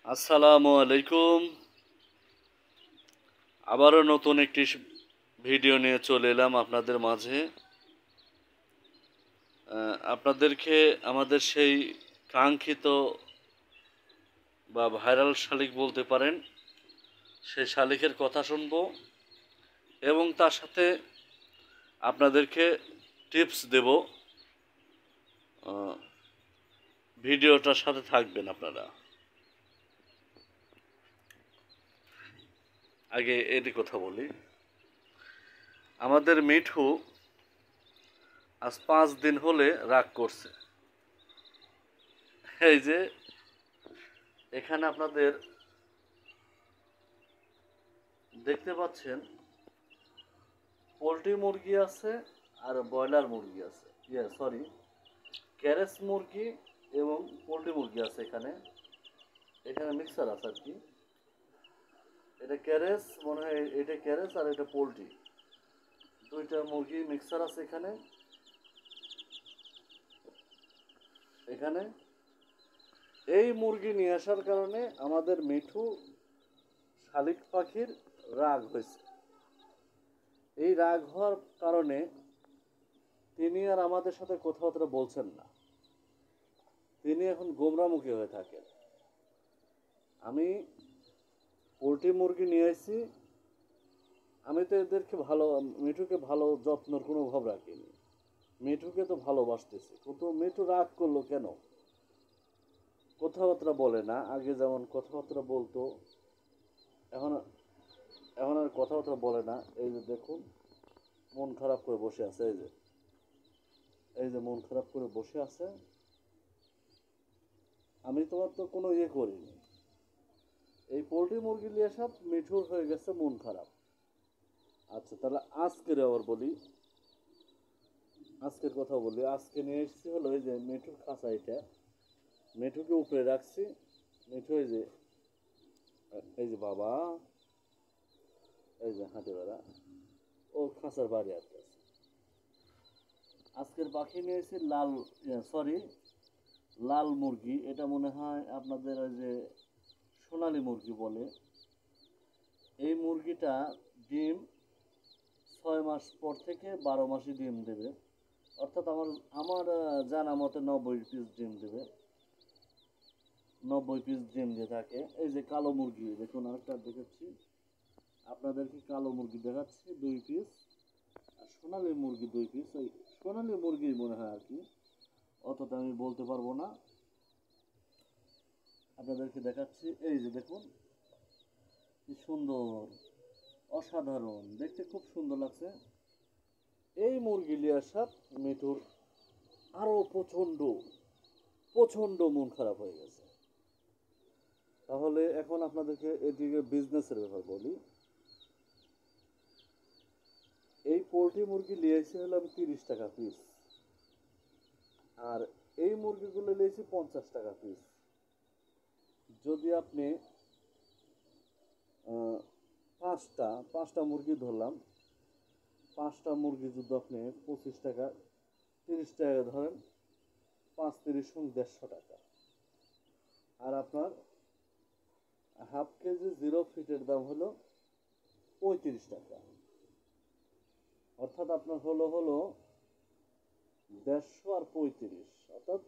আসসালামু আলাইকুম। আবারও নতুন একটি ভিডিও নিয়ে চলে এলাম আপনাদের মাঝে। আপনাদেরকে আমাদের সেই কাঙ্ক্ষিত বা ভাইরাল শালিক বলতে পারেন, সেই শালিকের কথা শুনবো এবং তার সাথে আপনাদেরকে টিপস দেব। ভিডিওটার সাথে থাকবেন আপনারা। আগে এটি কথা বলি, আমাদের মিঠু আজ 5 দিন হলে রাগ করছে। এই যে এখানে আপনাদের দেখতে পাচ্ছেন পোলট্রি মুরগি আছে আর ব্রয়লার মুরগি আছে, ক্যারেস মুরগি এবং পোলট্রি মুরগি আছে। এখানে এখানে মিক্সার আছে আর কি। এটা ক্যারেস মনে হয়, এটা ক্যারেস আর এটা পোলট্রি, দুইটা মুরগি মিক্সার আছে এখানে। এখানে এই মুরগি নিয়ে আসার কারণে আমাদের মিঠু শালিক পাখির রাগ হয়েছে। এই রাগ হওয়ার কারণে তিনি আর আমাদের সাথে কথাবার্তা বলছেন না, তিনি এখন গোমরামুখী হয়ে থাকেন। আমি পোলট্রি মুরগি নিয়ে আসছি, আমি তো এদেরকে ভালো, মিঠুকে ভালো যত্নের কোনো অভাব রাখিনি, মিঠুকে তো ভালোবাসতেছি, কিন্তু মিঠু রাগ করলো কেন? কথাবার্তা বলে না, আগে যেমন কথাবার্তা বলতো এখন এখন আর কথাবার্তা বলে না। এই যে দেখুন, মন খারাপ করে বসে আছে। এই যে মন খারাপ করে বসে আছে। আমি তোমার তো কোনো ইয়ে করিনি। এই পোলট্রি মুরগি নিয়ে সব মিঠুর হয়ে গেছে মন খারাপ। আচ্ছা, তাহলে আজকের কথা বলি। আজকে নিয়ে এসেছি হলো এই যে মিঠুর খাঁচা। এটা মিঠুকে উপরে রাখছি। মিঠু এই যে বাবা, এই যে হাঁটে বেড়া, ও খাঁচার বাইরে আছে। আজকের পাখি নিয়েছি লাল মুরগি। এটা মনে হয় আপনাদের ওই যে সোনালী মুরগি বলে। এই মুরগিটা ডিম 6 মাস পর থেকে 12 মাসে ডিম দেবে। অর্থাৎ আমার আমার জানা মতে 90 পিস ডিম দেবে, 90 পিস ডিম দিয়ে থাকে। এই যে কালো মুরগি দেখুন, আরেকটা দেখাচ্ছি আপনাদেরকে, কালো মুরগি দেখাচ্ছি 2 পিস, আর সোনালী মুরগি 2 পিস। ওই সোনালী মুরগি মনে হয় আর কি, অতটা আমি বলতে পারবো না। আপনাদেরকে দেখাচ্ছি, এই যে দেখুন কি সুন্দর, অসাধারণ দেখতে, খুব সুন্দর লাগছে। এই মুরগি লিয়ার সাথ মিঠুর আরো প্রচন্ড প্রচন্ড মন খারাপ হয়ে গেছে। তাহলে এখন আপনাদেরকে এদিকে বিজনেসের ব্যাপার বলি। এই পোলট্রি মুরগি নিয়েছি হলো আমি 30 টাকা পিস, আর এই মুরগিগুলো নিয়েছি 50 টাকা পিস। যদি আপনি পাঁচটা মুরগি ধরলাম, 5টা মুরগি যদি আপনি 25 টাকা, 30 টাকা ধরেন, 5 × 30 = 150 টাকা। আর আপনার ½ কেজি 0 ফিটের দাম হলো 35 টাকা। অর্থাৎ আপনার হলো 150 আর 35, অর্থাৎ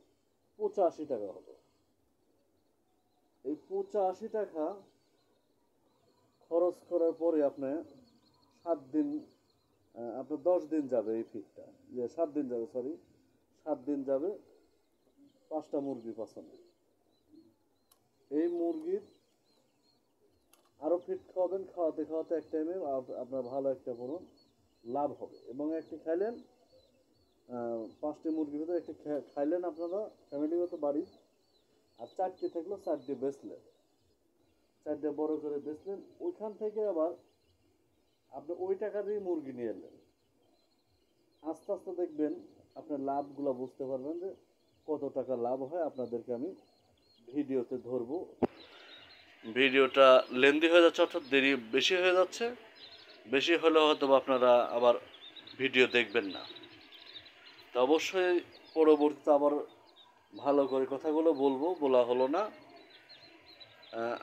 85 টাকা হলো। এই 85 টাকা খরচ করার পরে আপনি 7 দিন, আপনার 10 দিন যাবে এই ফিটটা, 7 দিন যাবে, 7 দিন যাবে 5টা মুরগি পাছনে। এই মুরগির আরও ফিট খাওয়াবেন, খাওয়াতে খাওয়াতে এক টাইমে আপনার ভালো একটা বড় লাভ হবে। এবং একটি খাইলেন, 5টি মুরগির ভিতরে একটি খাইলেন আপনারা ফ্যামিলিগত বাড়ি, আর 4টি থাকলো 4টি বেচলেন, 4টে বড় করে বেচলেন। ওইখান থেকে আবার আপনি ওই টাকা দিয়ে মুরগি নিয়ে এলেন। আস্তে আস্তে দেখবেন আপনার লাভগুলো বুঝতে পারবেন যে কত টাকা লাভ হয়। আপনাদেরকে আমি ভিডিওতে ধরবো। ভিডিওটা লেন্দি হয়ে যাচ্ছে, অর্থাৎ দেরি বেশি হয়ে যাচ্ছে। বেশি হলেও হয়তো আপনারা আবার ভিডিও দেখবেন না। তো অবশ্যই পরবর্তীতে আবার ভালো করে কথাগুলো বলবো, বলা হলো না।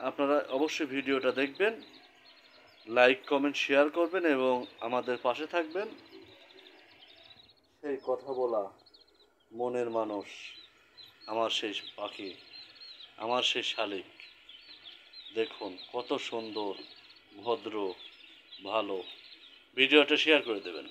আপনারা অবশ্যই ভিডিওটা দেখবেন, লাইক কমেন্ট শেয়ার করবেন এবং আমাদের পাশে থাকবেন। সেই কথা বলা মনের মানুষ, আমার সেই পাখি, আমার সেই শালিক, দেখুন কত সুন্দর, ভদ্র, ভালো। ভিডিওটা শেয়ার করে দেবেন।